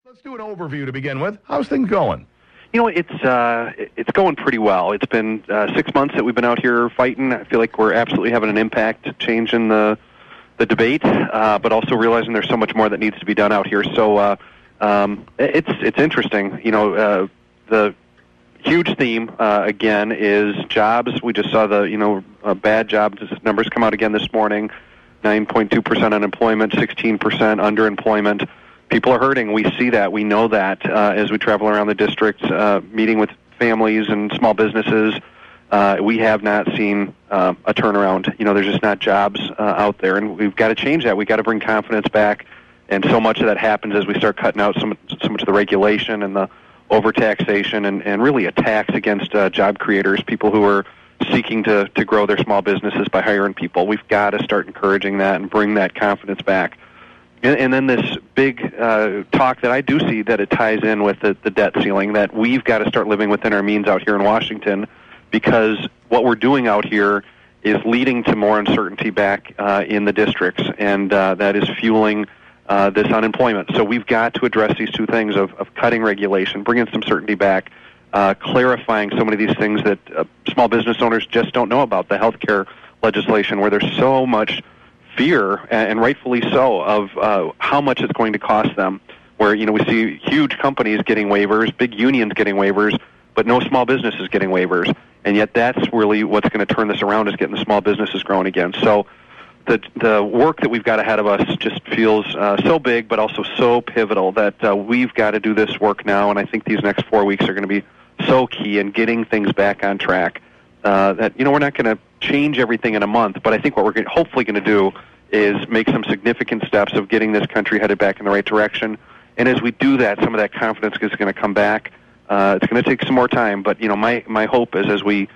Let's do an overview to begin with. How's things going? You know, it's going pretty well. It's been 6 months that we've been out here fighting. I feel like we're absolutely having an impact, changing the debate, but also realizing there's so much more that needs to be done out here. So it's interesting. You know, the huge theme again is jobs. We just saw the bad jobs numbers come out again this morning. 9.2% unemployment, 16% underemployment. People are hurting. We see that. We know that as we travel around the district, meeting with families and small businesses. We have not seen a turnaround. You know, there's just not jobs out there, and we've got to change that. We've got to bring confidence back, and so much of that happens as we start cutting out so much of the regulation and the overtaxation and really attacks against job creators, people who are seeking to grow their small businesses by hiring people. We've got to start encouraging that and bring that confidence back. And then this big talk that I do see that it ties in with the debt ceiling, that we've got to start living within our means out here in Washington, because what we're doing out here is leading to more uncertainty back in the districts, and that is fueling this unemployment. So we've got to address these two things of cutting regulation, bringing some certainty back, clarifying so many of these things that small business owners just don't know about, the health care legislation, where there's so much fear, and rightfully so, of how much it's going to cost them, where, you know, we see huge companies getting waivers, big unions getting waivers, but no small businesses getting waivers. And yet that's really what's going to turn this around, is getting the small businesses growing again. So the work that we've got ahead of us just feels so big, but also so pivotal, that we've got to do this work now. And I think these next 4 weeks are going to be so key in getting things back on track. That, you know, we're not going to change everything in a month, but I think what we're hopefully going to do is make some significant steps of getting this country headed back in the right direction. And as we do that, some of that confidence is going to come back. It's going to take some more time, but, you know, my hope is, as we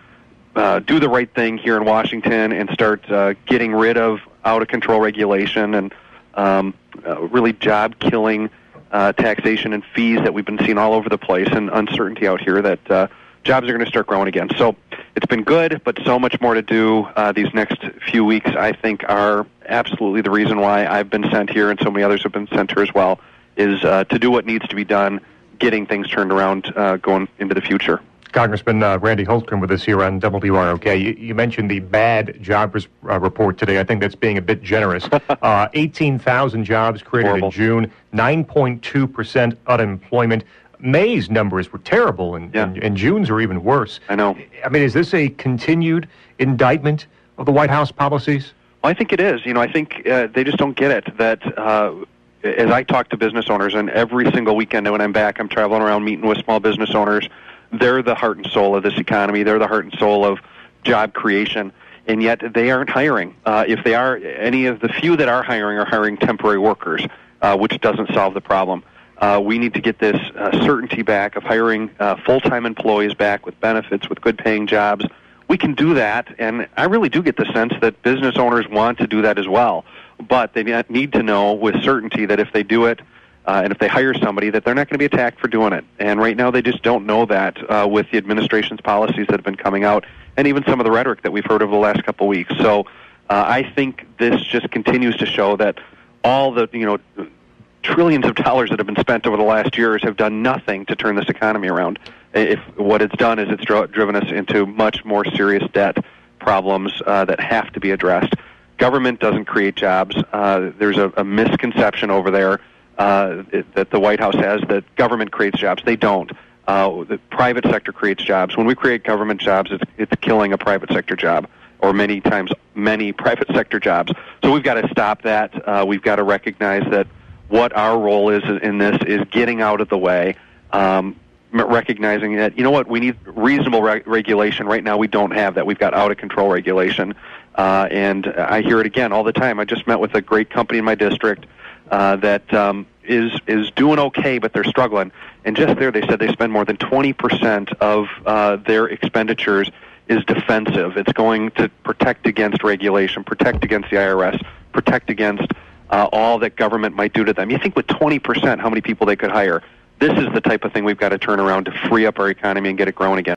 do the right thing here in Washington and start getting rid of out-of-control regulation and really job-killing taxation and fees that we've been seeing all over the place, and uncertainty out here, that jobs are going to start growing again. So it's been good, but so much more to do. These next few weeks, I think, are absolutely the reason why I've been sent here, and so many others have been sent here as well, is to do what needs to be done, getting things turned around going into the future. Congressman Randy Hultgren with us here on WROK. You mentioned the bad job report today. I think that's being a bit generous. 18,000 jobs created Horrible. in June, 9.2% unemployment. May's numbers were terrible, and June's are even worse. I know. I mean, is this a continued indictment of the White House policies? Well, I think it is. You know, I think they just don't get it, that as I talk to business owners, and every single weekend when I'm back, I'm traveling around meeting with small business owners. They're the heart and soul of this economy. They're the heart and soul of job creation, and yet they aren't hiring. If they are, any of the few that are hiring temporary workers, which doesn't solve the problem. We need to get this certainty back of hiring full-time employees back with benefits, with good-paying jobs. We can do that, and I really do get the sense that business owners want to do that as well. But they need to know with certainty that if they do it, and if they hire somebody, that they're not going to be attacked for doing it. And right now they just don't know that with the administration's policies that have been coming out, and even some of the rhetoric that we've heard over the last couple of weeks. So I think this just continues to show that all the, trillions of dollars that have been spent over the last years have done nothing to turn this economy around. If what it's done is it's driven us into much more serious debt problems that have to be addressed. Government doesn't create jobs. There's a misconception over there that the White House has, that government creates jobs. They don't. The private sector creates jobs. When we create government jobs, it's killing a private sector job, or many times many private sector jobs. So we've got to stop that. We've got to recognize that what our role is in this is getting out of the way, recognizing that, you know what, we need reasonable regulation. Right now we don't have that. We've got out-of-control regulation. And I hear it again all the time. I just met with a great company in my district that is doing okay, but they're struggling. And just there, they said they spend more than 20% of their expenditures is defensive. It's going to protect against regulation, protect against the IRS, protect against all that government might do to them. You think with 20%, how many people they could hire? This is the type of thing we've got to turn around to free up our economy and get it growing again.